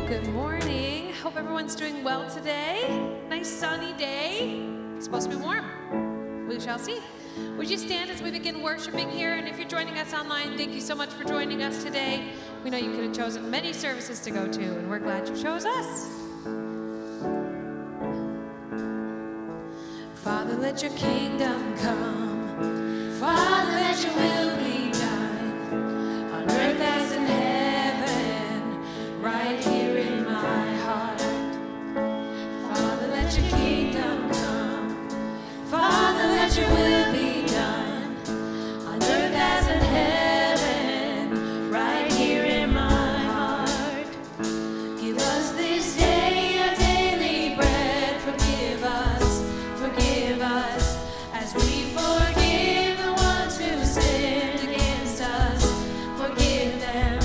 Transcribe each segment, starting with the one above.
Good morning. Hope everyone's doing well today. Nice sunny day. It's supposed to be warm. We shall see. Would you stand as we begin worshiping here? And if you're joining us online, thank you so much for joining us today. We know you could have chosen many services to go to, and we're glad you chose us. Father, let your kingdom come. Father, let your will be done on earth as in heaven, right here in my heart. Father, let your kingdom come. Father, let your will be done on earth as in heaven, right here in my heart. Give us this day our daily bread. Forgive us as we forgive the ones who sinned against us. Forgive them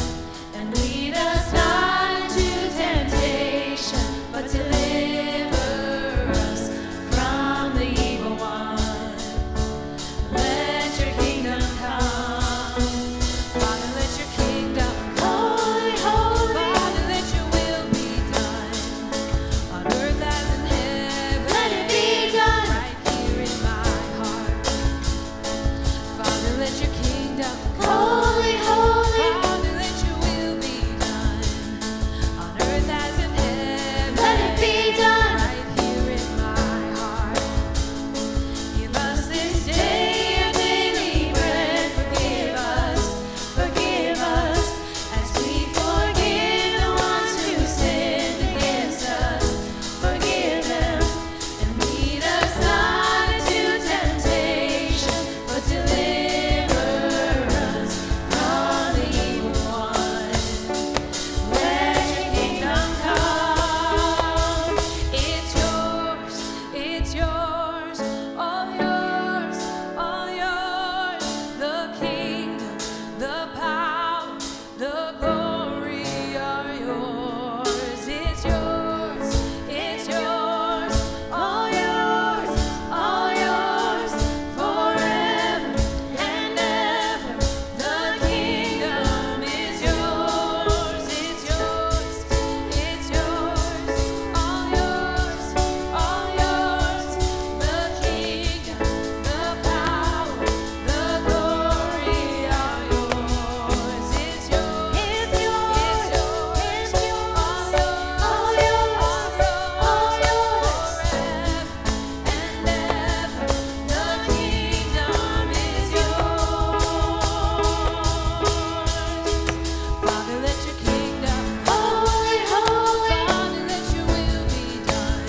and lead us not into temptation, but deliver us from the evil one. Let your kingdom come. Father, let your kingdom come. Holy, holy. Father, let your will be done on earth as in heaven. Let it be done right here in my heart. Father, let your kingdom come. Holy, holy. Father, let your will be done on earth as in heaven. Let it be done right here in my heart. Give us this day our daily bread. Forgive us as we forgive the ones who sinned against us. Forgive them and lead us not into temptation, but deliver us from the evil one. Let your kingdom come. It's yours, all yours, all yours. The kingdom, the power, the glory are yours. It's yours, all yours, forever and ever. The kingdom is yours. It's yours, all yours, the kingdom, the power, the glory are yours. It's yours, all yours, forever and ever. The kingdom is yours. Father, let your kingdom come. Holy, holy. Father, let your will be done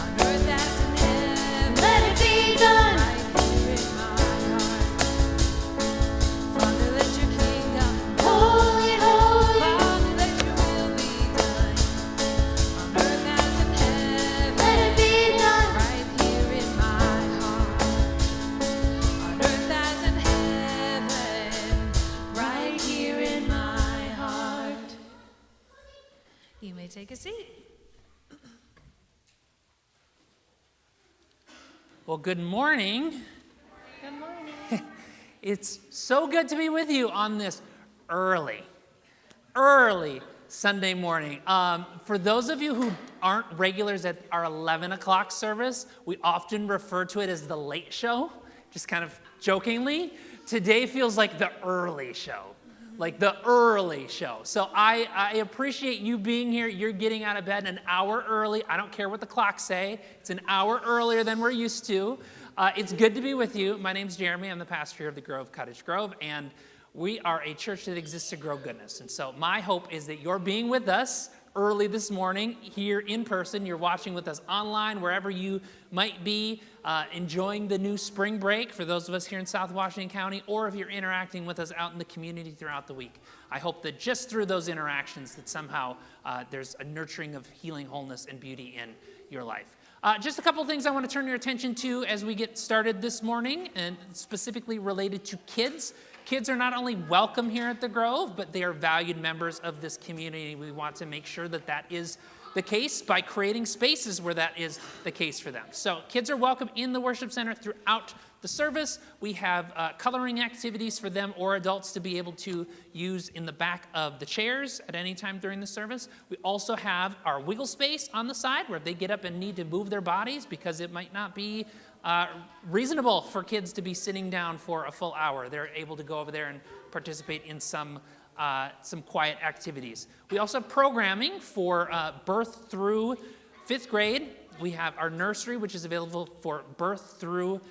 on earth as in heaven. Let it be done right here in my heart. Father, let your kingdom come. Holy, holy. Father, let your will be done on earth as in heaven. Let it be done right here in my heart. On earth as in heaven, right here in my heart. You may take a seat. Well, good morning. Good morning. It's so good to be with you on this early Sunday morning. For those of you who aren't regulars at our 11 o'clock service, we often refer to it as the late show, just kind of jokingly. Today feels like the early show. So I appreciate you being here. You're getting out of bed an hour early. I don't care what the clocks say. It's an hour earlier than we're used to. It's good to be with you. My name's Jeremy. I'm the pastor here of the Grove, Cottage Grove, and we are a church that exists to grow goodness. And so my hope is that you're being with us early this morning here in person. You're watching with us online, wherever you might be, enjoying the new spring break for those of us here in South Washington County, or if you're interacting with us out in the community throughout the week. I hope that just through those interactions that somehow there's a nurturing of healing, wholeness, and beauty in your life. Just a couple of things I want to turn your attention to as we get started this morning, and specifically related to kids. Kids are not only welcome here at the Grove, but they are valued members of this community. We want to make sure that that is the case by creating spaces where that is the case for them. So kids are welcome in the worship center throughout the service. We have coloring activities for them or adults to be able to use in the back of the chairs at any time during the service. We also have our wiggle space on the side where if they get up and need to move their bodies because it might not be reasonable for kids to be sitting down for a full hour. They're able to go over there and participate in some quiet activities. We also have programming for birth through 5th grade. We have our nursery, which is available for birth through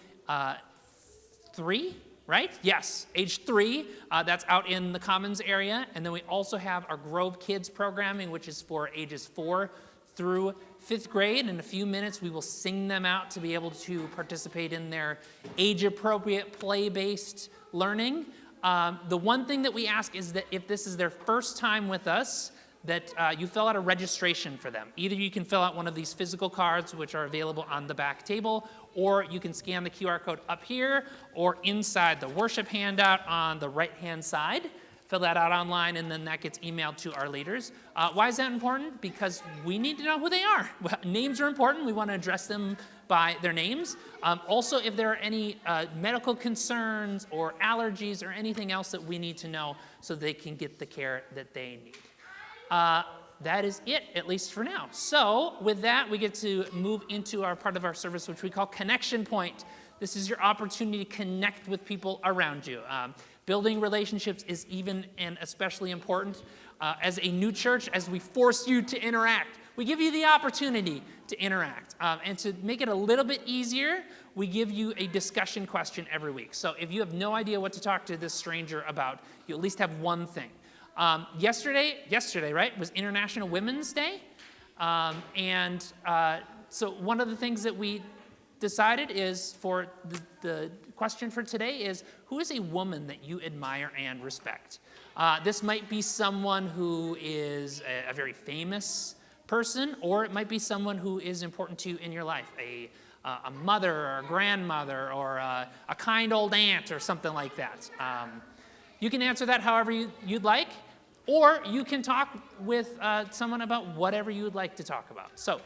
3, right? Yes, age 3. That's out in the Commons area. And then we also have our Grove Kids programming, which is for ages 4 through 5th grade. In a few minutes, we will sing them out to be able to participate in their age-appropriate, play-based learning. The one thing that we ask is that if this is their first time with us, that you fill out a registration for them. Either you can fill out one of these physical cards, which are available on the back table, or you can scan the QR code up here or inside the worship handout on the right-hand side. Fill that out online, and then that gets emailed to our leaders. Why is that important? Because we need to know who they are. Names are important. We want to address them by their names. Also, if there are any medical concerns or allergies or anything else that we need to know so they can get the care that they need. That is it, at least for now. So with that, we get to move into our part of our service, which we call Connection Point. This is your opportunity to connect with people around you. Building relationships is even and especially important as a new church, as we force you to interact. We give you the opportunity to interact. And to make it a little bit easier, we give you a discussion question every week. So if you have no idea what to talk to this stranger about, you at least have one thing. Yesterday, right, was International Women's Day. So one of the things that we decided is for the question for today is, who is a woman that you admire and respect? This might be someone who is a very famous person, or it might be someone who is important to you in your life, a mother or a grandmother or a kind old aunt or something like that. You can answer that however you'd like, or you can talk with someone about whatever you would like to talk about. So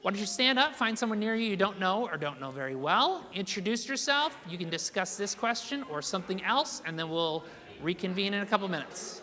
why don't you stand up, find someone near you don't know or don't know very well, introduce yourself, you can discuss this question or something else, and then we'll reconvene in a couple minutes.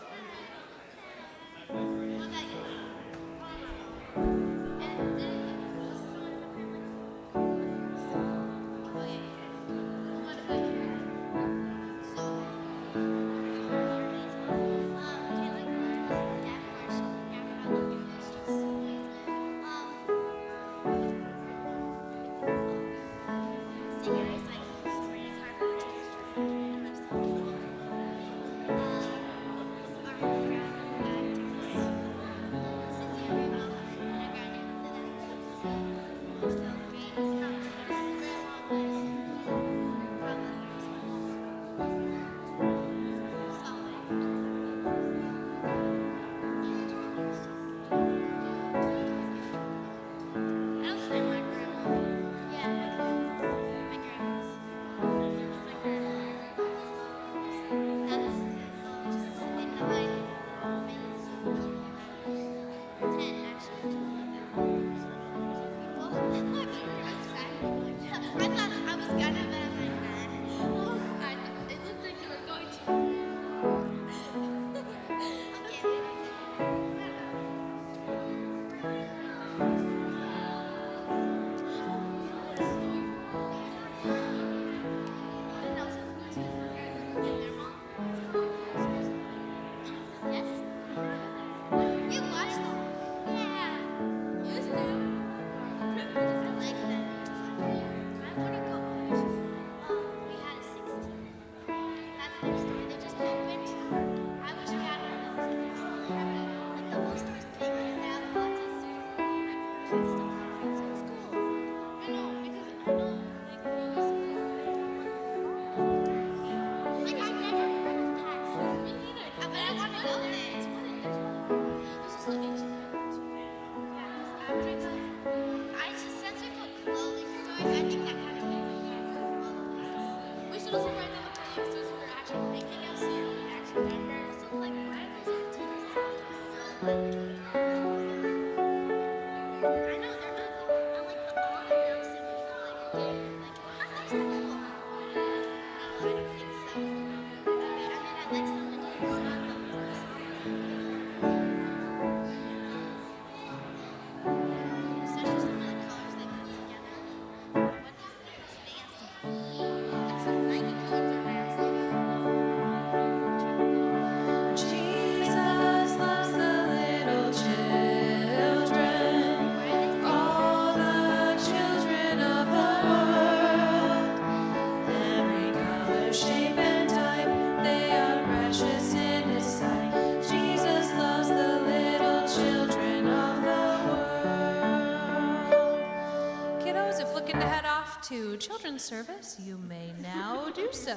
to children's service, you may now do so.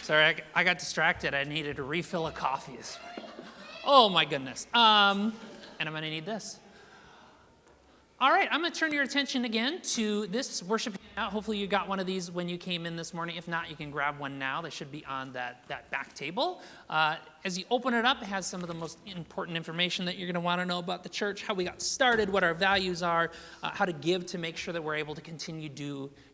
Sorry, I got distracted. I needed a refill of coffee this morning. Oh my goodness. And I'm going to need this. All right, I'm going to turn your attention again to this worship hangout. Hopefully you got one of these when you came in this morning. If not, you can grab one now. They should be on that back table. As you open it up, it has some of the most important information that you're going to want to know about the church, how we got started, what our values are, how to give to make sure that we're able to continue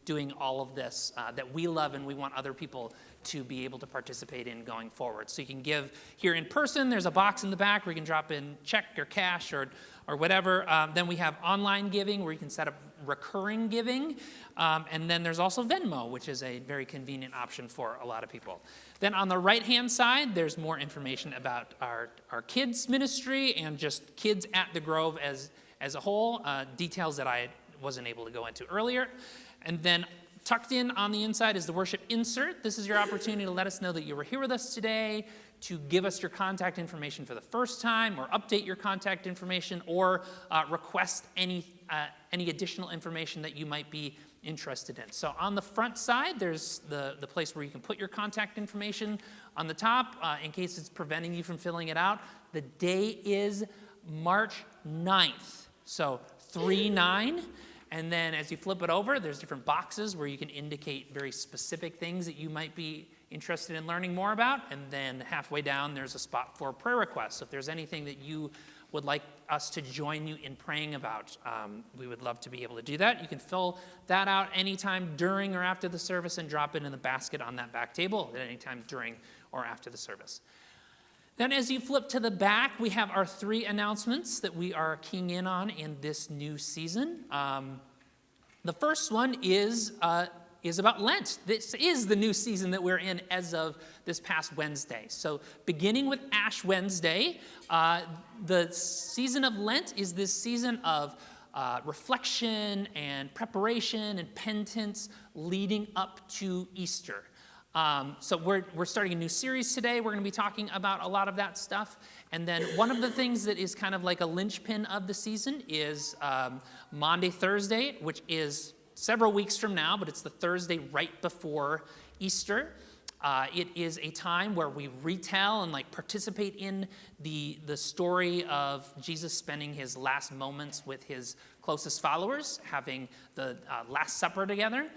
doing all of this that we love and we want other people to be able to participate in going forward. So you can give here in person. There's a box in the back where you can drop in check or cash or whatever. Then we have online giving where you can set up recurring giving. And then there's also Venmo, which is a very convenient option for a lot of people. Then on the right-hand side, there's more information about our kids ministry and just kids at the Grove as a whole, details that I wasn't able to go into earlier. And then tucked in on the inside is the worship insert. This is your opportunity to let us know that you were here with us today, to give us your contact information for the first time, or update your contact information, or request any additional information that you might be interested in. So on the front side, there's the place where you can put your contact information. On the top, in case it's preventing you from filling it out, the day is March 9th, so 3/9. And then as you flip it over, there's different boxes where you can indicate very specific things that you might be interested in learning more about. And then halfway down, there's a spot for prayer requests. So if there's anything that you would like us to join you in praying about, we would love to be able to do that. You can fill that out anytime during or after the service and drop it in the basket on that back table at any time during or after the service. Then as you flip to the back, we have our 3 announcements that we are keying in on in this new season. The first one is about Lent. This is the new season that we're in as of this past Wednesday. So beginning with Ash Wednesday, the season of Lent is this season of reflection and preparation and penitence leading up to Easter. So we're starting a new series today. We're going to be talking about a lot of that stuff. And then one of the things that is kind of like a linchpin of the season is Maundy Thursday, which is several weeks from now, but it's the Thursday right before Easter. It is a time where we retell and participate in the story of Jesus spending his last moments with his closest followers, having the Last Supper together.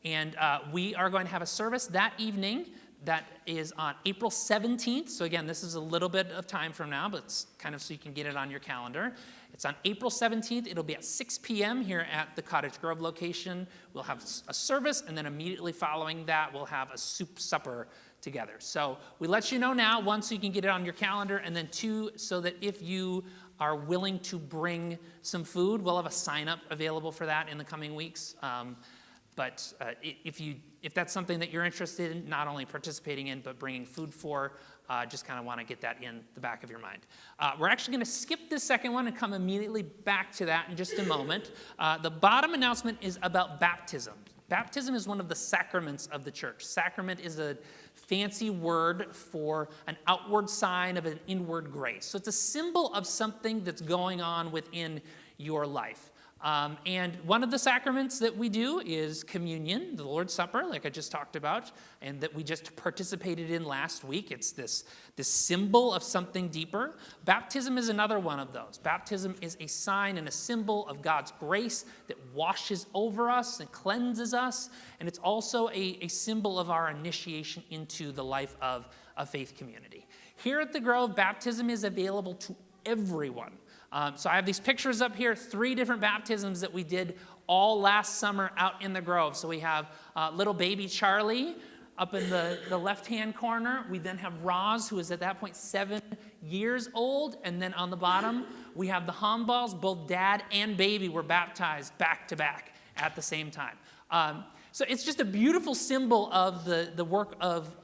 And we are going to have a service that evening that is on April 17th. So again, this is a little bit of time from now, but it's kind of so you can get it on your calendar. It's on April 17th. It'll be at 6 p.m. here at the Cottage Grove location. We'll have a service, and then immediately following that, we'll have a soup supper together. So we let you know now, 1, so you can get it on your calendar, and then 2, so that if you are willing to bring some food, we'll have a sign-up available for that in the coming weeks. But if that's something that you're interested in, not only participating in, but bringing food for, just kind of want to get that in the back of your mind. We're actually going to skip the second one and come immediately back to that in just a moment. The bottom announcement is about baptism. Baptism is one of the sacraments of the church. Sacrament is a fancy word for an outward sign of an inward grace. So it's a symbol of something that's going on within your life. And one of the sacraments that we do is communion, the Lord's Supper, like I just talked about, and that we just participated in last week. It's this symbol of something deeper. Baptism is another one of those. Baptism is a sign and a symbol of God's grace that washes over us and cleanses us. And it's also a symbol of our initiation into the life of a faith community. Here at the Grove, baptism is available to everyone. So I have these pictures up here, 3 different baptisms that we did all last summer out in the Grove. So we have little baby Charlie up in the left-hand corner. We then have Roz, who is at that point 7 years old. And then on the bottom, we have the Hamballs. Both dad and baby were baptized back to back at the same time. So it's just a beautiful symbol of the work of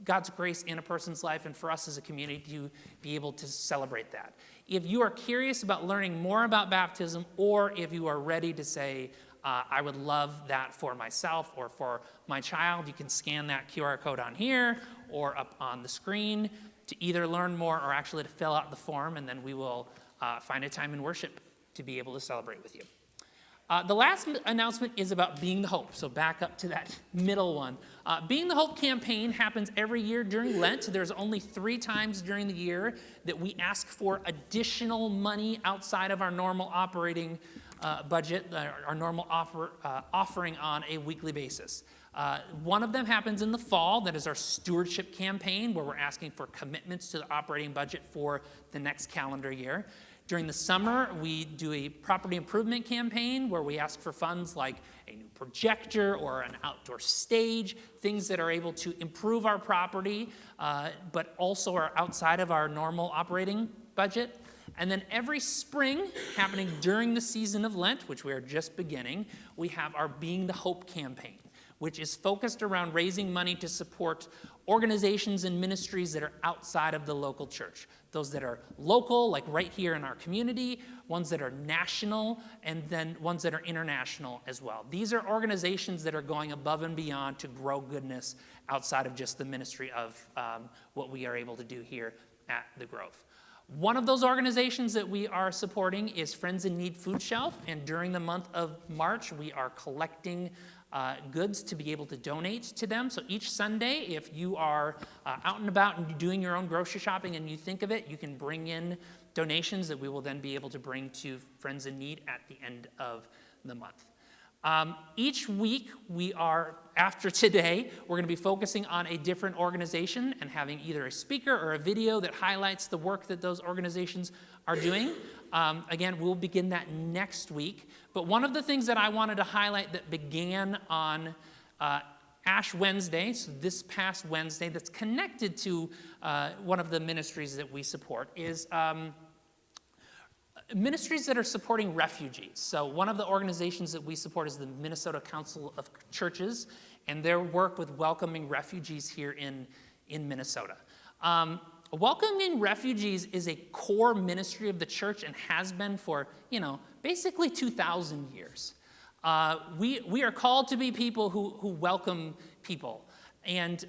God's grace in a person's life, and for us as a community to be able to celebrate that. If you are curious about learning more about baptism, or if you are ready to say, I would love that for myself or for my child, you can scan that QR code on here or up on the screen. to either learn more or actually to fill out the form, and then we will find a time in worship to be able to celebrate with you. The last announcement is about Being the Hope, so back up to that middle one. Being the Hope campaign happens every year during Lent. There's only 3 times during the year that we ask for additional money outside of our normal operating budget, our normal offering on a weekly basis. One of them happens in the fall. That is our stewardship campaign, where we're asking for commitments to the operating budget for the next calendar year. During the summer, we do a property improvement campaign where we ask for funds like a new projector or an outdoor stage, things that are able to improve our property, but also are outside of our normal operating budget. And then every spring, happening during the season of Lent, which we are just beginning, we have our Being the Hope campaign, which is focused around raising money to support organizations and ministries that are outside of the local church. Those that are local, like right here in our community, ones that are national, and then ones that are international as well. These are organizations that are going above and beyond to grow goodness outside of just the ministry of what we are able to do here at the Grove. One of those organizations that we are supporting is Friends in Need Food Shelf, and during the month of March, we are collecting goods to be able to donate to them. So each Sunday, if you are out and about and doing your own grocery shopping and you think of it, you can bring in donations that we will then be able to bring to Friends in Need at the end of the month. Each week, after today, we're going to be focusing on a different organization and having either a speaker or a video that highlights the work that those organizations are doing. Again, we'll begin that next week. But one of the things that I wanted to highlight that began on Ash Wednesday, so this past Wednesday, that's connected to one of the ministries that we support is ministries that are supporting refugees. So one of the organizations that we support is the Minnesota Council of Churches, and their work with welcoming refugees here in Minnesota. Welcoming refugees is a core ministry of the church and has been for, basically 2,000 years. We are called to be people who welcome people. And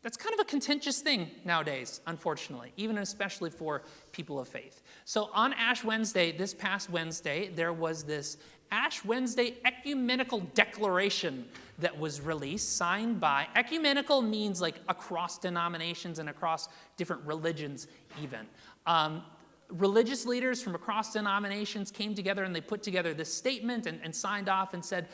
that's kind of a contentious thing nowadays, unfortunately, even especially for people of faith. So on Ash Wednesday, this past Wednesday, there was this Ash Wednesday ecumenical declaration that was released, signed by, ecumenical means like across denominations and across different religions even. Religious leaders from across denominations came together and they put together this statement and signed off and said,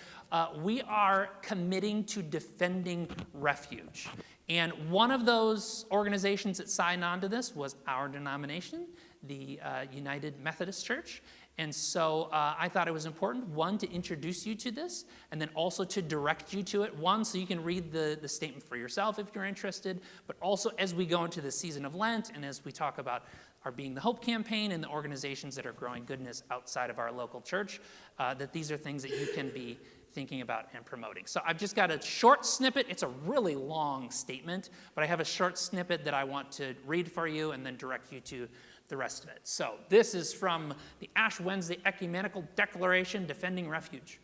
we are committing to defending refuge. And one of those organizations that signed on to this was our denomination, the United Methodist Church. And so I thought it was important, one, to introduce you to this, and then also to direct you to it. One, so you can read the statement for yourself if you're interested, but also as we go into the season of Lent and as we talk about our Being the Hope campaign and the organizations that are growing goodness outside of our local church, that these are things that you can be thinking about and promoting. So I've just got a short snippet. It's a really long statement, but I have a short snippet that I want to read for you and then direct you to the rest of it. So this is from the Ash Wednesday Ecumenical Declaration, Defending Refuge.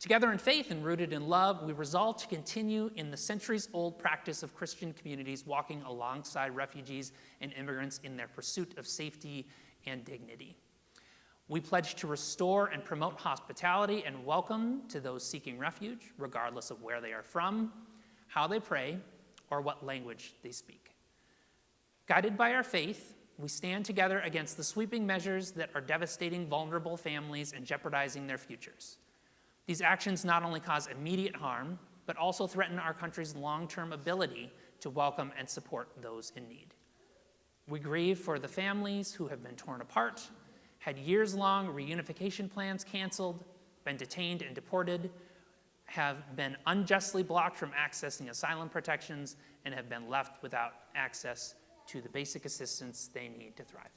Together in faith and rooted in love, we resolve to continue in the centuries-old practice of Christian communities walking alongside refugees and immigrants in their pursuit of safety and dignity. We pledge to restore and promote hospitality and welcome to those seeking refuge, regardless of where they are from, how they pray, or what language they speak. Guided by our faith, we stand together against the sweeping measures that are devastating vulnerable families and jeopardizing their futures. These actions not only cause immediate harm, but also threaten our country's long-term ability to welcome and support those in need. We grieve for the families who have been torn apart, had years-long reunification plans canceled, been detained and deported, have been unjustly blocked from accessing asylum protections, and have been left without access to the basic assistance they need to thrive.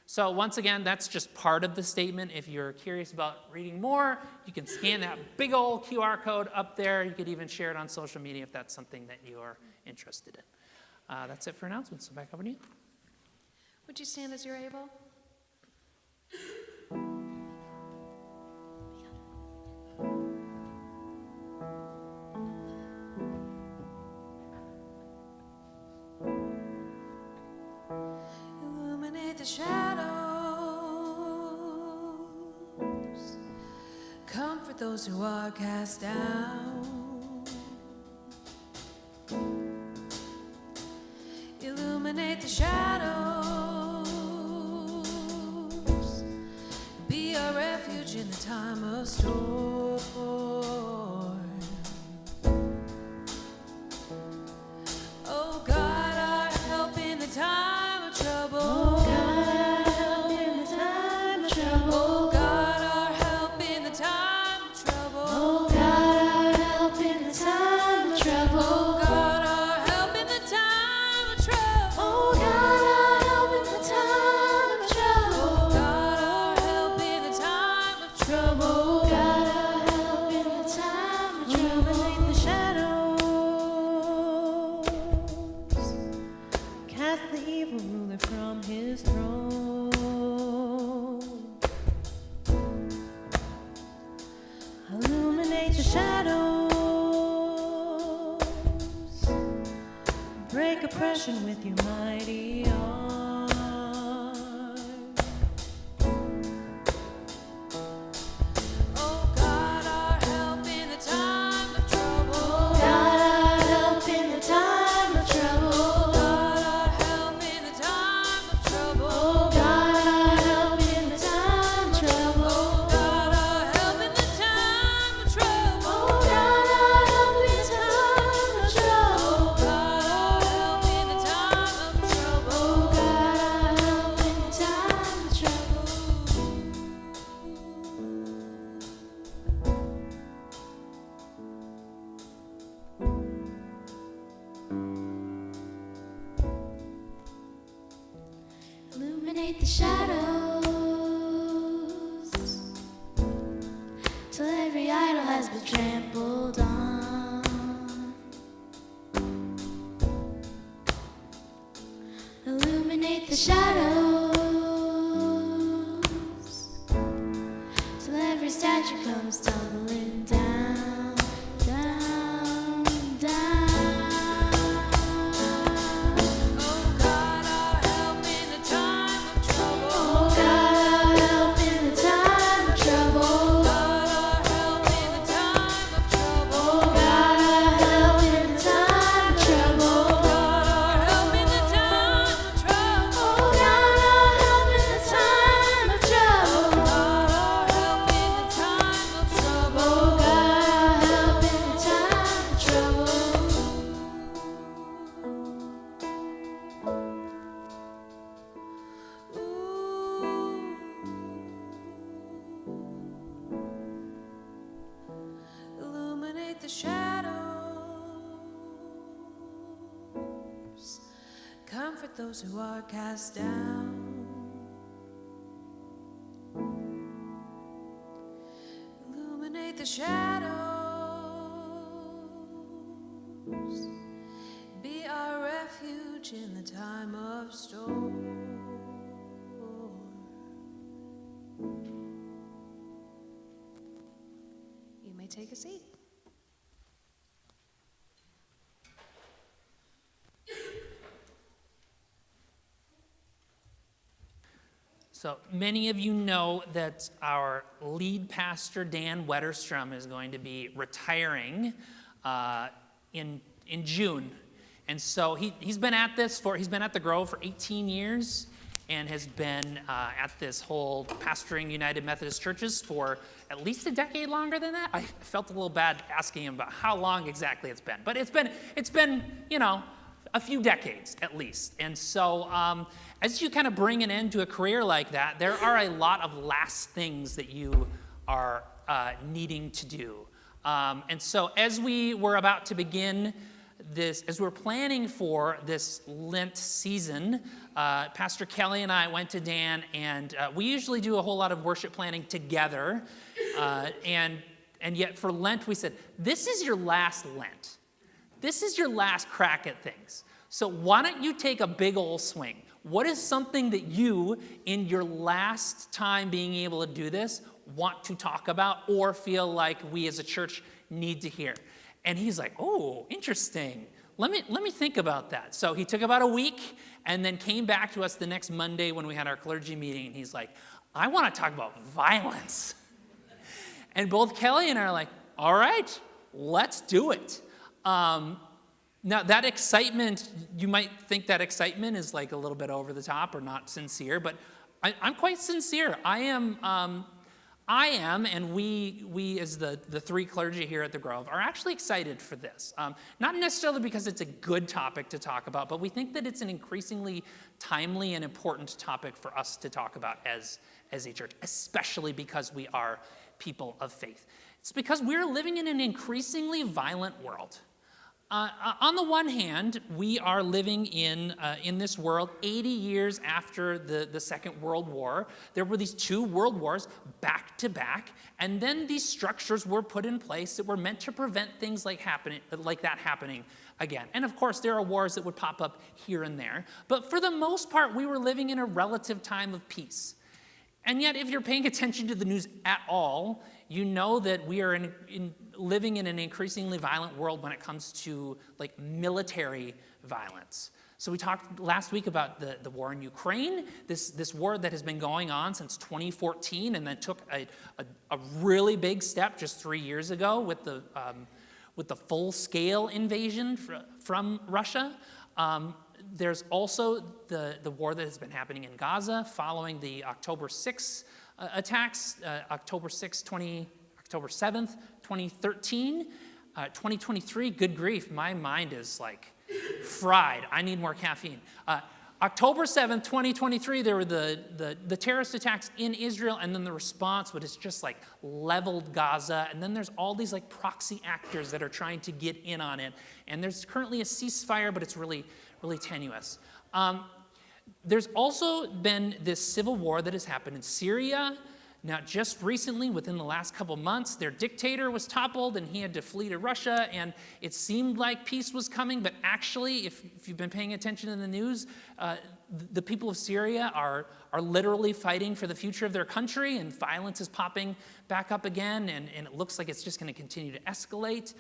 So once again, that's just part of the statement. If you're curious about reading more, you can scan that big old QR code up there. You could even share it on social media if that's something that you're interested in. That's it for announcements. So back over to you. Would you stand as you're able? the shadows, comfort those who are cast down, illuminate the shadows, be our refuge in the time of storm. Oh God, our help in the time of trouble. Oh God, our help in the time of trouble. Oh God, our help in the time of trouble. Oh God, our help in the time of trouble. Oh God, our help in the time of trouble. Oh God, our help in the time of trouble. Oh God, our help in the time of trouble. Oh God, our help in the time of trouble. Illuminate the shadows, cast the evil ruler from his throne. Illuminate the shadows, break oppression with your mighty arm. Oh God, our help in the time of trouble. Oh God, our help in the time of trouble. Oh God, our help in the time of trouble. Oh God, our help in the time of trouble. Oh God, our help in the time of trouble. Oh God, our help in the time of trouble. Oh God, our help in the time of trouble. Oh God, our help in the time of trouble. Illuminate the shadows till every idol has been trampled on. Illuminate the shadows till every statue comes tumbling down, down, down. Oh God, our help in the time of trouble. Oh God, our help in the time of trouble. Oh God, our help in the time of trouble. Oh God, our help in the time of trouble. Oh God, our help in the time of trouble. Oh God, our help in the time of trouble. Oh God, our help in the time of trouble. Oh God, our help in the time of trouble. Illuminate the shadows, comfort those who are cast down, illuminate the shadows, be our refuge in the time of storm. You may take a seat. So many of you know that our lead pastor, Dan Wetterstrom, is going to be retiring in June. And so he's been at the Grove for 18 years and has been at this whole pastoring United Methodist Churches for at least a decade longer than that. I felt a little bad asking him about how long exactly it's been. But it's been, a few decades at least. And so as you kind of bring an end to a career like that, there are a lot of last things that you are needing to do. And so as we were about to begin this, as we're planning for this Lent season, Pastor Kelly and I went to Dan, and we usually do a whole lot of worship planning together. And yet for Lent, we said, this is your last Lent. This is your last crack at things. So why don't you take a big old swing? What is something that you, in your last time being able to do this, want to talk about or feel like we as a church need to hear? And he's like, oh, interesting. Let me think about that. So he took about a week, and then came back to us the next Monday when we had our clergy meeting, and he's like, I want to talk about violence. And both Kelly and I are like, all right, let's do it. Now, that excitement, you might think that excitement is like a little bit over the top or not sincere, but I'm quite sincere. I am, and we as the three clergy here at the Grove are actually excited for this. Not necessarily because it's a good topic to talk about, but we think that it's an increasingly timely and important topic for us to talk about as a church, especially because we are people of faith. It's because we're living in an increasingly violent world. On the one hand, we are living in this world 80 years after the Second World War. There were these two world wars back to back, and then these structures were put in place that were meant to prevent things like that happening again. And of course, there are wars that would pop up here and there. But for the most part, we were living in a relative time of peace. And yet, if you're paying attention to the news at all, you know that we are living in an increasingly violent world when it comes to like military violence. So we talked last week about the war in Ukraine, this war that has been going on since 2014 and then took a really big step just 3 years ago with the full-scale invasion from Russia. There's also the war that has been happening in Gaza following the October 6th attacks, October 7th, 2013, 2023, good grief, my mind is like fried. I need more caffeine. October 7th, 2023, there were the terrorist attacks in Israel, and then the response, which is just like leveled Gaza, and then there's all these like proxy actors that are trying to get in on it, and there's currently a ceasefire, but it's really tenuous. There's also been this civil war that has happened in Syria. Now, just recently, within the last couple months, their dictator was toppled and he had to flee to Russia, and it seemed like peace was coming, but actually, if you've been paying attention to the news, the people of Syria are literally fighting for the future of their country, and violence is popping back up again, and it looks like it's just going to continue to escalate.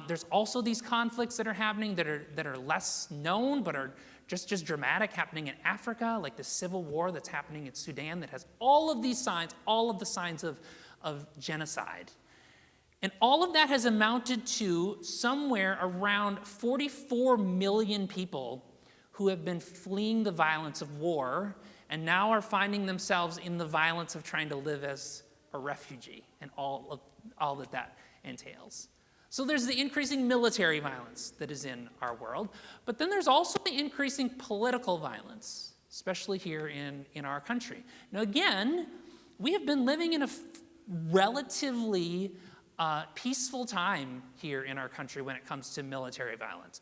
There's also these conflicts that are happening that are less known, but are just dramatic, happening in Africa, like the civil war that's happening in Sudan that has all of these signs, all of the signs of genocide. And all of that has amounted to somewhere around 44 million people who have been fleeing the violence of war and now are finding themselves in the violence of trying to live as a refugee and all that entails. So there's the increasing military violence that is in our world, but then there's also the increasing political violence, especially here in our country. Now again, we have been living in a relatively peaceful time here in our country when it comes to military violence.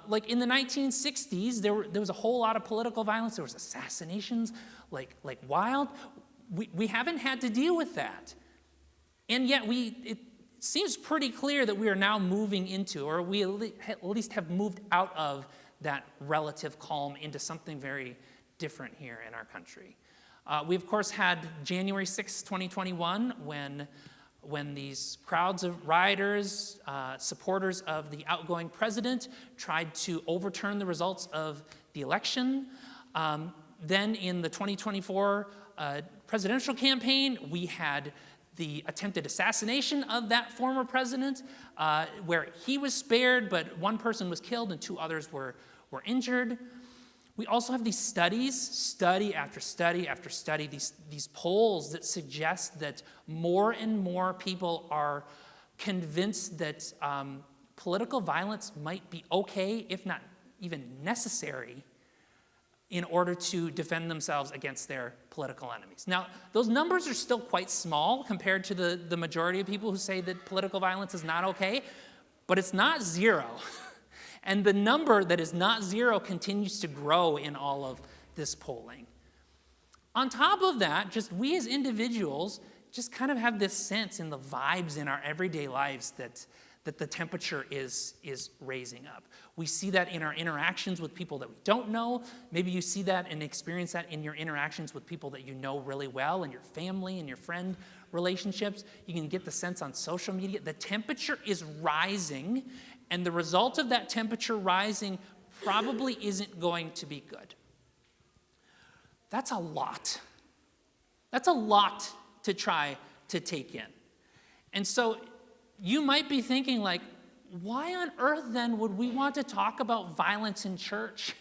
Like in the 1960s, there was a whole lot of political violence. There was assassinations like wild. We haven't had to deal with that. And yet it seems pretty clear that we are now moving into, or we at least have moved out of that relative calm into something very different here in our country. We, of course, had January 6, 2021, when these crowds of rioters, supporters of the outgoing president, tried to overturn the results of the election. Then in the 2024 presidential campaign, we had the attempted assassination of that former president, where he was spared, but one person was killed and 2 others were injured. We also have these studies, study after study after study, these polls that suggest that more and more people are convinced that political violence might be okay, if not even necessary, in order to defend themselves against their political enemies. Now, those numbers are still quite small compared to the majority of people who say that political violence is not okay, but it's not zero. And the number that is not zero continues to grow in all of this polling. On top of that, just we as individuals just kind of have this sense in the vibes in our everyday lives that the temperature is raising up. We see that in our interactions with people that we don't know. Maybe you see that and experience that in your interactions with people that you know really well, in your family and your friend relationships. You can get the sense on social media. The temperature is rising, and the result of that temperature rising probably isn't going to be good. That's a lot. That's a lot to try to take in. And so you might be thinking like, why on earth then would we want to talk about violence in church?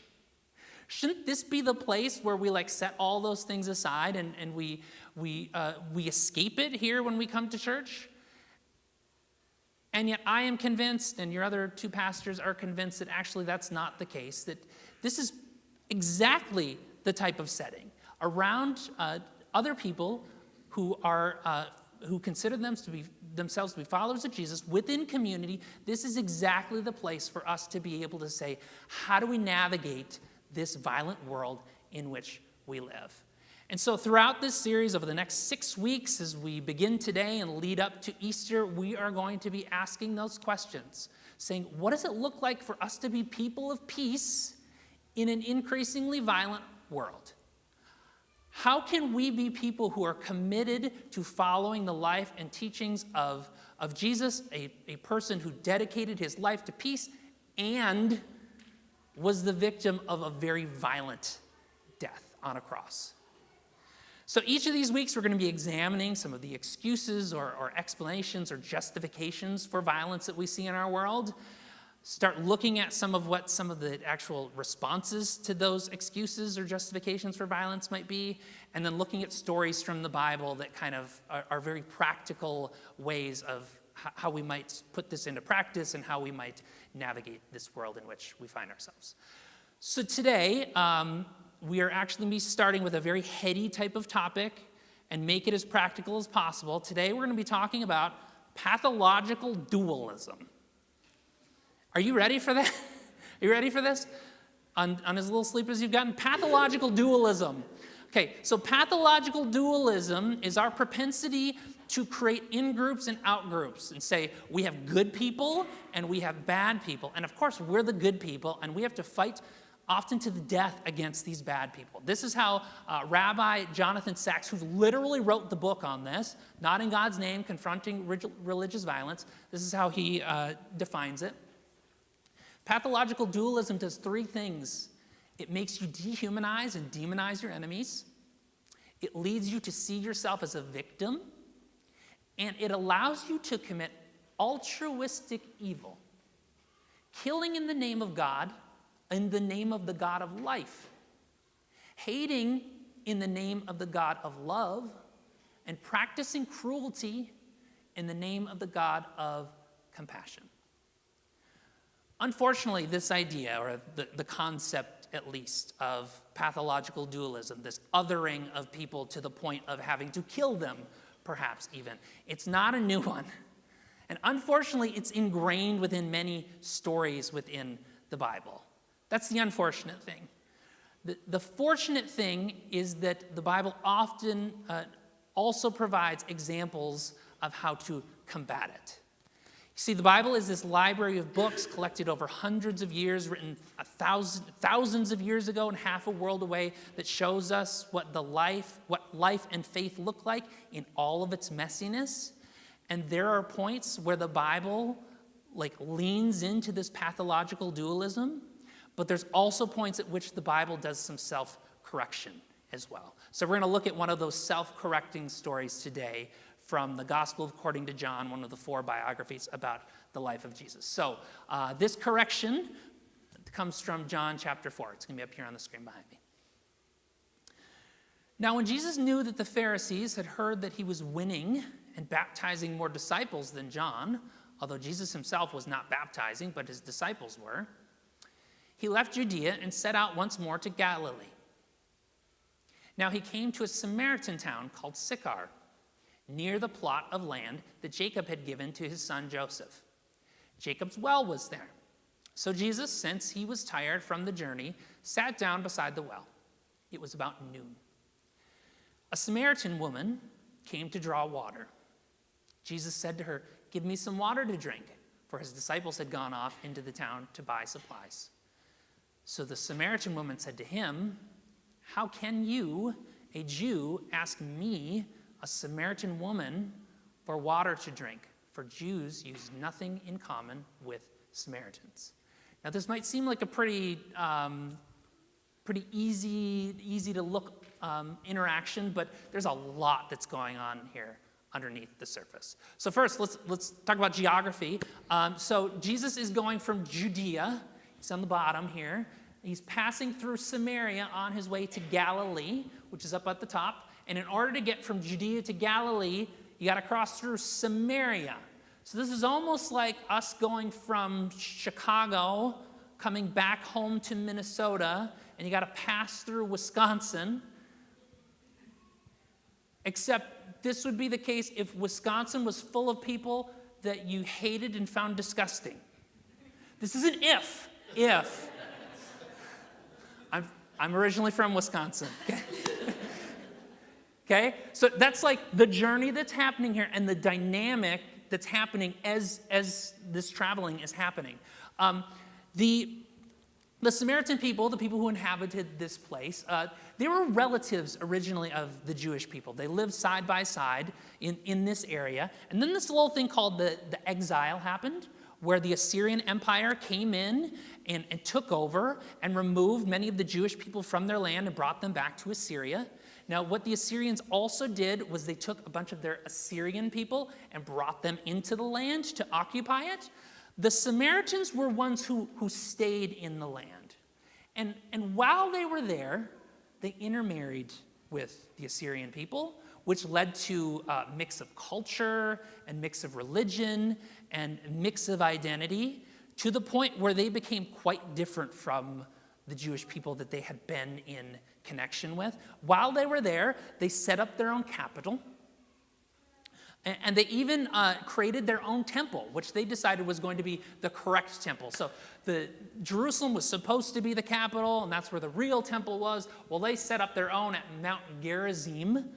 Shouldn't this be the place where we like set all those things aside and we escape it here when we come to church? And yet I am convinced, and your other two pastors are convinced, that actually that's not the case, that this is exactly the type of setting around other people who consider themselves to be followers of Jesus within community. This is exactly the place for us to be able to say, how do we navigate this violent world in which we live? And so throughout this series, over the next 6 weeks, as we begin today and lead up to Easter, we are going to be asking those questions, saying, what does it look like for us to be people of peace in an increasingly violent world? How can we be people who are committed to following the life and teachings of Jesus, a person who dedicated his life to peace and was the victim of a very violent death on a cross? So each of these weeks, we're going to be examining some of the excuses or explanations or justifications for violence that we see in our world. Start looking at some of the actual responses to those excuses or justifications for violence might be, and then looking at stories from the Bible that kind of are very practical ways of how we might put this into practice and how we might navigate this world in which we find ourselves. So today, we are actually going to be starting with a very heady type of topic and make it as practical as possible. Today, we're going to be talking about pathological dualism. Are you ready for that? Are you ready for this? On as little sleep as you've gotten? Pathological dualism. Okay, so pathological dualism is our propensity to create in-groups and out-groups and say we have good people and we have bad people. And of course, we're the good people, and we have to fight often to the death against these bad people. This is how Rabbi Jonathan Sacks, who literally wrote the book on this, Not in God's Name, Confronting Religious Violence, this is how he defines it. Pathological dualism does three things. It makes you dehumanize and demonize your enemies. It leads you to see yourself as a victim. And it allows you to commit altruistic evil, killing in the name of God, in the name of the God of life, hating in the name of the God of love, and practicing cruelty in the name of the God of compassion. Unfortunately, this idea, or the concept at least, of pathological dualism, this othering of people to the point of having to kill them, perhaps even, it's not a new one. And unfortunately, it's ingrained within many stories within the Bible. That's the unfortunate thing. The fortunate thing is that the Bible often also provides examples of how to combat it. See, the Bible is this library of books collected over hundreds of years, written thousands of years ago and half a world away, that shows us what life and faith look like in all of its messiness. And there are points where the Bible leans into this pathological dualism, but there's also points at which the Bible does some self-correction as well. So we're going to look at one of those self-correcting stories today from the Gospel according to John, one of the 4 biographies about the life of Jesus. So this correction comes from John chapter 4. It's going to be up here on the screen behind me. Now, when Jesus knew that the Pharisees had heard that he was winning and baptizing more disciples than John, although Jesus himself was not baptizing, but his disciples were, he left Judea and set out once more to Galilee. Now he came to a Samaritan town called Sychar, near the plot of land that Jacob had given to his son Joseph. Jacob's well was there. So Jesus, since he was tired from the journey, sat down beside the well. It was about noon. A Samaritan woman came to draw water. Jesus said to her, "Give me some water to drink," for his disciples had gone off into the town to buy supplies. So the Samaritan woman said to him, "How can you, a Jew, ask me, a Samaritan woman, for water to drink?" For Jews use nothing in common with Samaritans. Now this might seem like a pretty easy to look interaction, but there's a lot that's going on here underneath the surface. So first, let's talk about geography. So Jesus is going from Judea. He's on the bottom here. He's passing through Samaria on his way to Galilee, which is up at the top. And in order to get from Judea to Galilee, you got to cross through Samaria. So this is almost like us going from Chicago, coming back home to Minnesota, and you got to pass through Wisconsin. Except this would be the case if Wisconsin was full of people that you hated and found disgusting. This is an if. I'm originally from Wisconsin. Okay? Okay? So that's like the journey that's happening here and the dynamic that's happening as this traveling is happening. The Samaritan people, the people who inhabited this place, they were relatives originally of the Jewish people. They lived side by side in this area. And then this little thing called the exile happened, where the Assyrian Empire came in and took over and removed many of the Jewish people from their land and brought them back to Assyria. Now, what the Assyrians also did was they took a bunch of their Assyrian people and brought them into the land to occupy it. The Samaritans were ones who stayed in the land. And while they were there, they intermarried with the Assyrian people, which led to a mix of culture and mix of religion and mix of identity, to the point where they became quite different from the Jewish people that they had been in connection with. While they were there, they set up their own capital. And they even created their own temple, which they decided was going to be the correct temple. So Jerusalem was supposed to be the capital, and that's where the real temple was. Well, they set up their own at Mount Gerizim.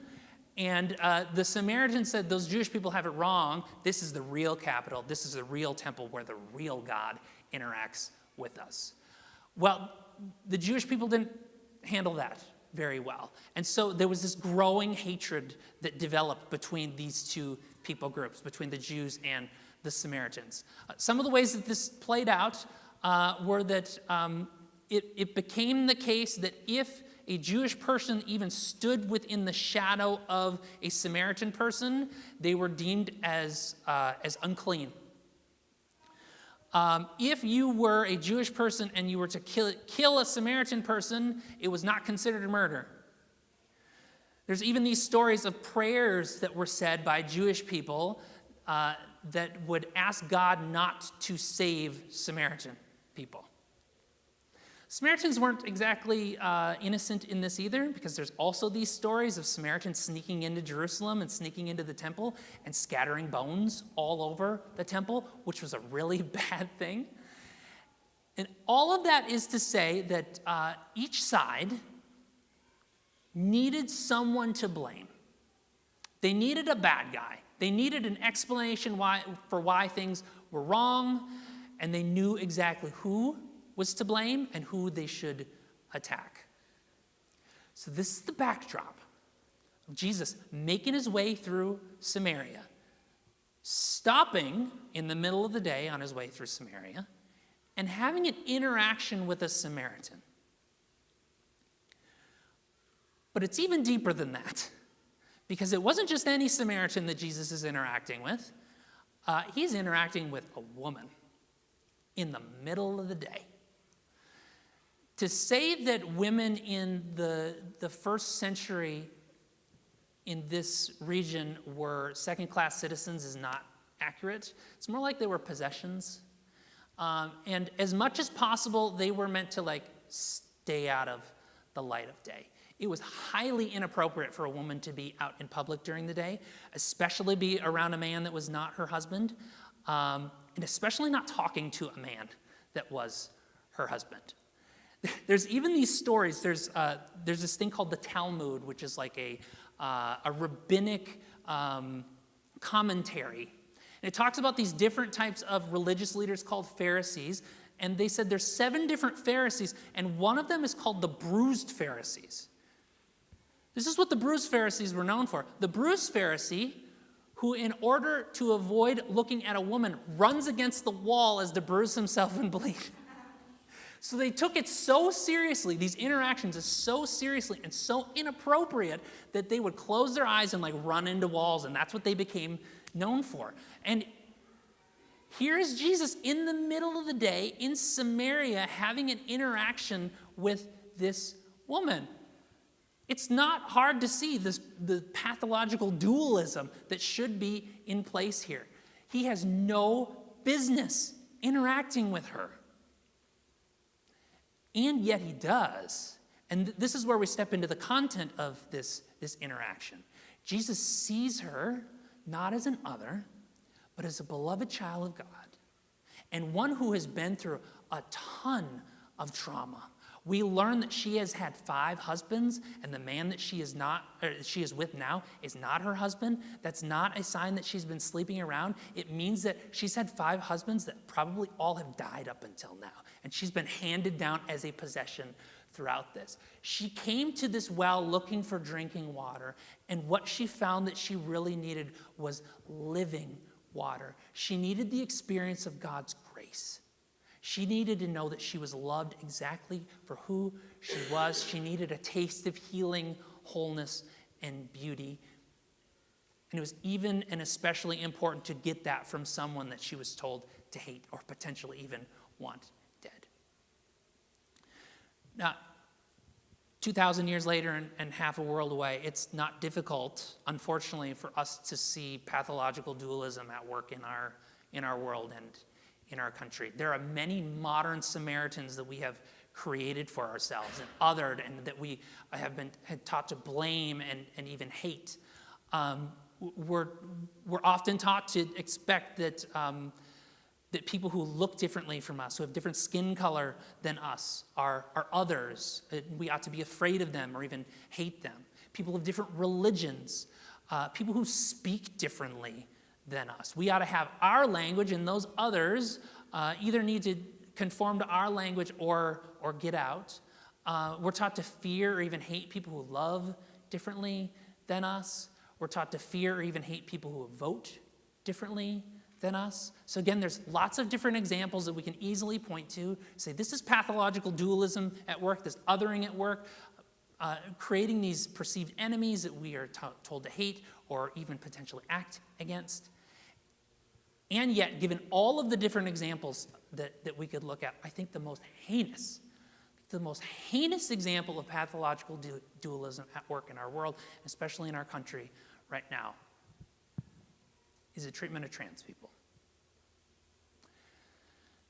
And the Samaritans said, those Jewish people have it wrong. This is the real capital. This is the real temple where the real God interacts with us. Well, the Jewish people didn't handle that very well. And so there was this growing hatred that developed between these two people groups, between the Jews and the Samaritans. Some of the ways that this played out were that it became the case that if a Jewish person even stood within the shadow of a Samaritan person, they were deemed as unclean. If you were a Jewish person and you were to kill a Samaritan person, it was not considered a murder. There's even these stories of prayers that were said by Jewish people that would ask God not to save Samaritan people. Samaritans weren't exactly innocent in this either, because there's also these stories of Samaritans sneaking into Jerusalem and sneaking into the temple and scattering bones all over the temple, which was a really bad thing. And all of that is to say that each side needed someone to blame. They needed a bad guy. They needed an explanation for why things were wrong, and they knew exactly who was to blame and who they should attack. So this is the backdrop of Jesus making his way through Samaria, stopping in the middle of the day on his way through Samaria, and having an interaction with a Samaritan. But it's even deeper than that, because it wasn't just any Samaritan that Jesus is interacting with. He's interacting with a woman in the middle of the day. To say that women in the first century in this region were second-class citizens is not accurate. It's more like they were possessions. And as much as possible, they were meant to stay out of the light of day. It was highly inappropriate for a woman to be out in public during the day, especially be around a man that was not her husband, and especially not talking to a man that was her husband. There's even these stories. There's this thing called the Talmud, which is like a rabbinic commentary. And it talks about these different types of religious leaders called Pharisees. And they said there's 7 different Pharisees, and one of them is called the bruised Pharisees. This is what the bruised Pharisees were known for. The bruised Pharisee, who in order to avoid looking at a woman, runs against the wall as to bruise himself and bleed. So they took it so seriously, these interactions is so seriously and so inappropriate that they would close their eyes and like run into walls, and that's what they became known for. And here is Jesus in the middle of the day in Samaria having an interaction with this woman. It's not hard to see the pathological dualism that should be in place here. He has no business interacting with her. And yet he does. And this is where we step into the content of this interaction. Jesus sees her not as an other, but as a beloved child of God, and one who has been through a ton of trauma. We learn that she has had 5 husbands, and the man that she is with now is not her husband. That's not a sign that she's been sleeping around. It means that she's had 5 husbands that probably all have died up until now, and she's been handed down as a possession throughout this. She came to this well looking for drinking water, and what she found that she really needed was living water. She needed the experience of God's grace. She needed to know that she was loved exactly for who she was. She needed a taste of healing, wholeness, and beauty. And it was even and especially important to get that from someone that she was told to hate or potentially even want dead. Now, 2,000 years later and half a world away, it's not difficult, unfortunately, for us to see pathological dualism at work in our world and in our country. There are many modern Samaritans that we have created for ourselves and othered, and that we had taught to blame and even hate. We're often taught to expect that that people who look differently from us, who have different skin color than us, are others. We ought to be afraid of them or even hate them. People of different religions, people who speak differently than us. We ought to have our language, and those others either need to conform to our language or get out. We're taught to fear or even hate people who love differently than us. We're taught to fear or even hate people who vote differently than us. So again, there's lots of different examples that we can easily point to. Say, this is pathological dualism at work, this othering at work, creating these perceived enemies that we are told to hate or even potentially act against. And yet, given all of the different examples that we could look at, I think the most heinous example of pathological dualism at work in our world, especially in our country right now, is the treatment of trans people.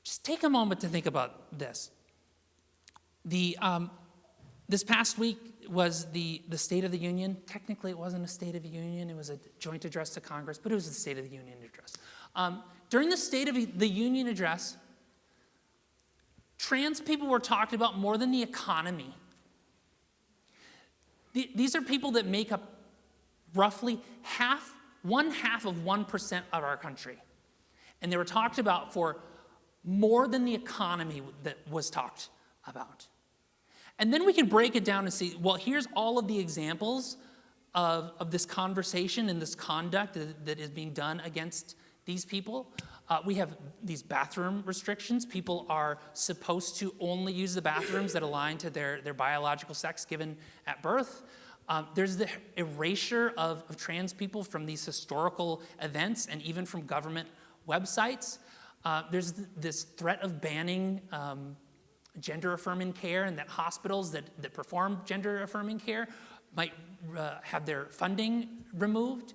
Just take a moment to think about this. This past week was the State of the Union. Technically, it wasn't a State of the Union. It was a joint address to Congress, but it was the State of the Union address. During the State of the Union address, trans people were talked about more than the economy. These are people that make up roughly one half of 1% of our country. And they were talked about for more than the economy that was talked about. And then we can break it down and see, well, here's all of the examples of this conversation and this conduct that is being done against these people. We have these bathroom restrictions. People are supposed to only use the bathrooms that align to their biological sex given at birth. There's the erasure of trans people from these historical events and even from government websites. There's this threat of banning gender-affirming care, and that hospitals that perform gender-affirming care might have their funding removed.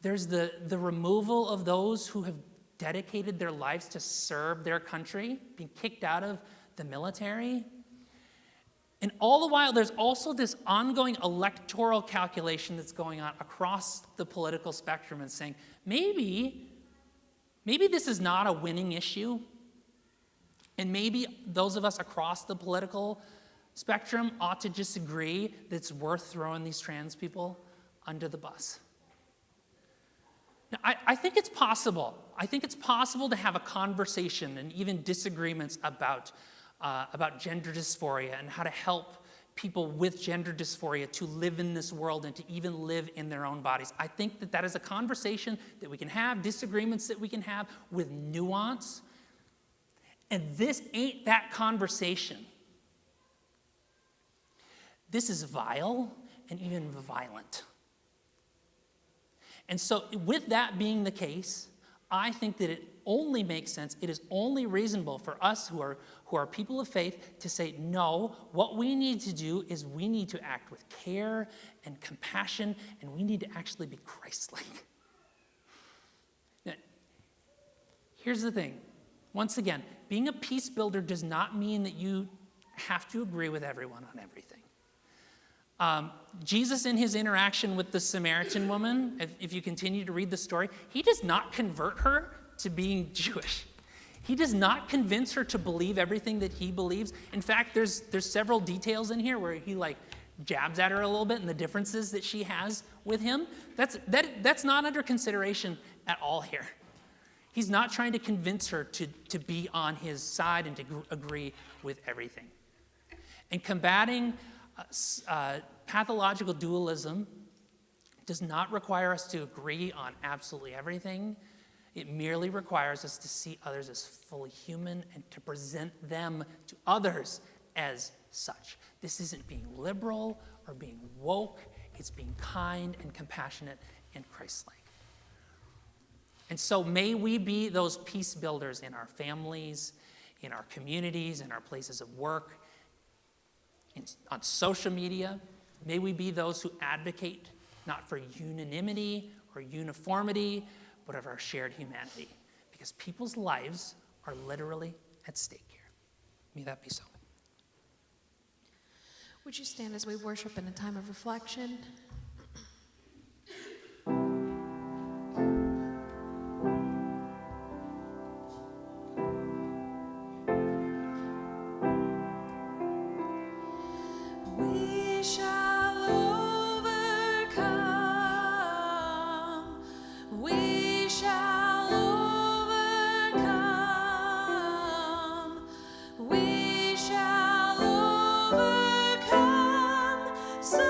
There's the removal of those who have dedicated their lives to serve their country, being kicked out of the military. And all the while, there's also this ongoing electoral calculation that's going on across the political spectrum and saying, maybe this is not a winning issue. And maybe those of us across the political spectrum ought to just agree that it's worth throwing these trans people under the bus. Now, I think it's possible. I think it's possible to have a conversation and even disagreements about gender dysphoria and how to help people with gender dysphoria to live in this world and to even live in their own bodies. I think that is a conversation that we can have, disagreements that we can have with nuance. And this ain't that conversation. This is vile and even violent. And so with that being the case, I think that it only makes sense, it is only reasonable for us who are people of faith to say, no, what we need to do is we need to act with care and compassion, and we need to actually be Christ-like. Now, here's the thing. Once again, being a peace builder does not mean that you have to agree with everyone on everything. Jesus, in his interaction with the Samaritan woman, if you continue to read the story, he does not convert her to being Jewish. He does not convince her to believe everything that he believes. In fact, there's several details in here where he jabs at her a little bit and the differences that she has with him. That's not under consideration at all here. He's not trying to convince her to be on his side and to agree with everything. And combating pathological dualism does not require us to agree on absolutely everything. It merely requires us to see others as fully human and to present them to others as such. This isn't being liberal or being woke. It's being kind and compassionate and Christ-like. And so may we be those peace builders in our families, in our communities, in our places of work, on social media. May we be those who advocate not for unanimity or uniformity, but of our shared humanity. Because people's lives are literally at stake here. May that be so. Would you stand as we worship in a time of reflection? We shall overcome. We shall overcome. We shall overcome. So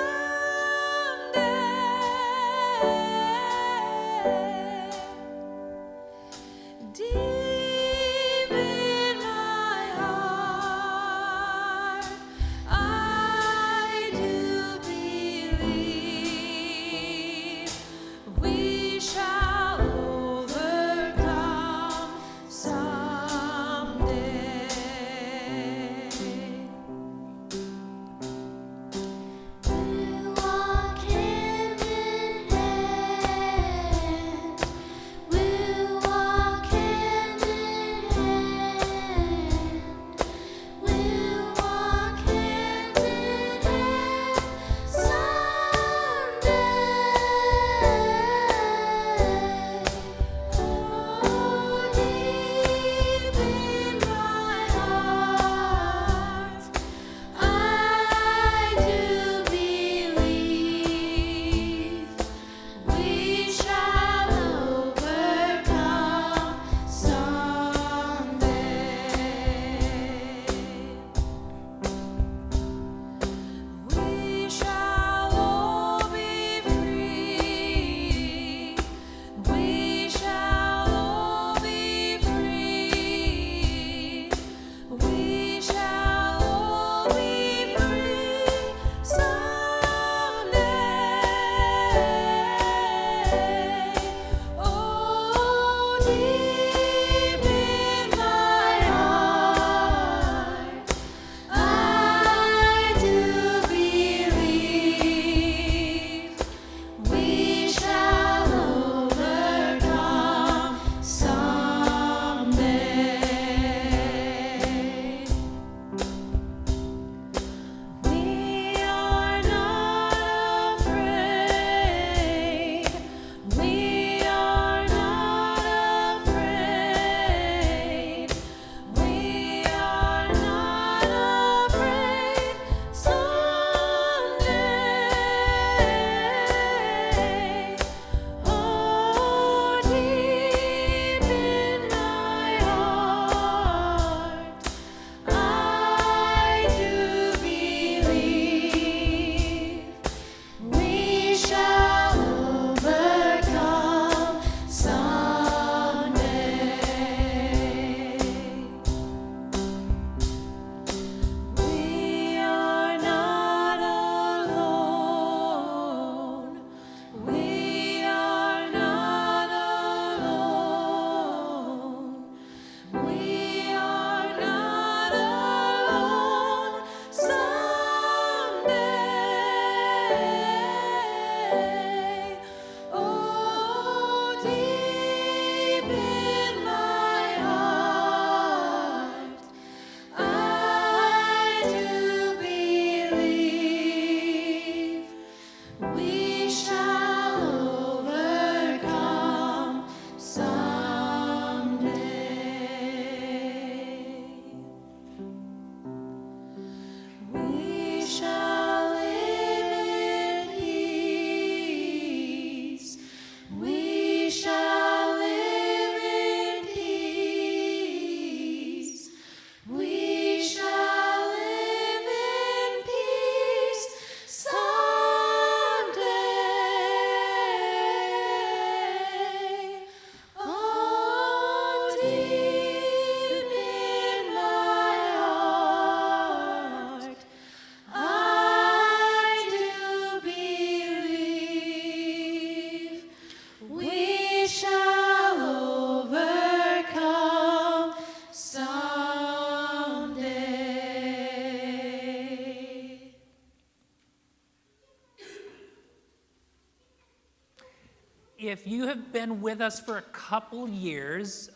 if you have been with us for a couple years,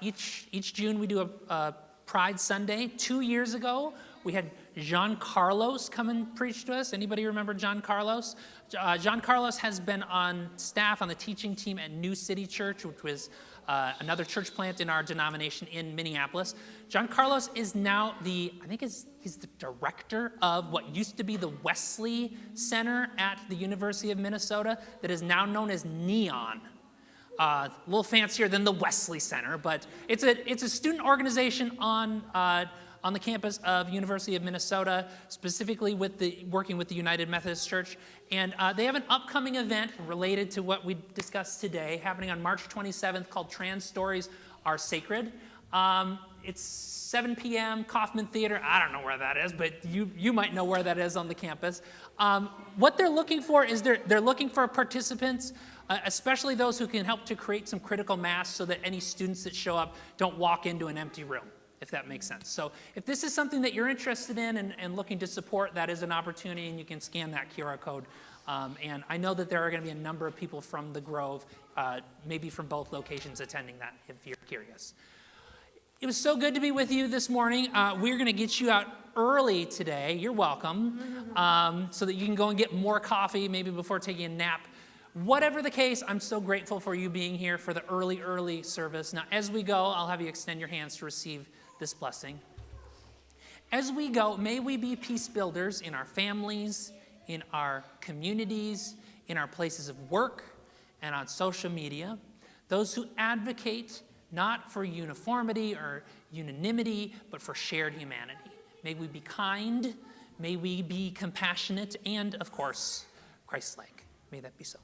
each June we do a Pride Sunday. 2 years ago, we had John Carlos come and preach to us. Anybody remember John Carlos? John Carlos has been on staff on the teaching team at New City Church, which was another church plant in our denomination in Minneapolis. John Carlos is now he's the director of what used to be the Wesley Center at the University of Minnesota that is now known as Neon. A little fancier than the Wesley Center, but it's a student organization on the campus of University of Minnesota, specifically working with the United Methodist Church. And they have an upcoming event related to what we discussed today, happening on March 27th, called Trans Stories Are Sacred. It's 7 p.m., Kaufman Theater. I don't know where that is, but you might know where that is on the campus. What they're looking for is they're looking for participants, especially those who can help to create some critical mass so that any students that show up don't walk into an empty room, if that makes sense. So if this is something that you're interested in and looking to support, that is an opportunity, and you can scan that QR code. And I know that there are going to be a number of people from the Grove, maybe from both locations, attending that, if you're curious. It was so good to be with you this morning. We're going to get you out early today. You're welcome. So that you can go and get more coffee, maybe before taking a nap. Whatever the case, I'm so grateful for you being here for the early service. Now, as we go, I'll have you extend your hands to receive this blessing. As we go, may we be peace builders in our families, in our communities, in our places of work, and on social media. Those who advocate not for uniformity or unanimity, but for shared humanity. May we be kind, may we be compassionate, and, of course, Christ-like. May that be so.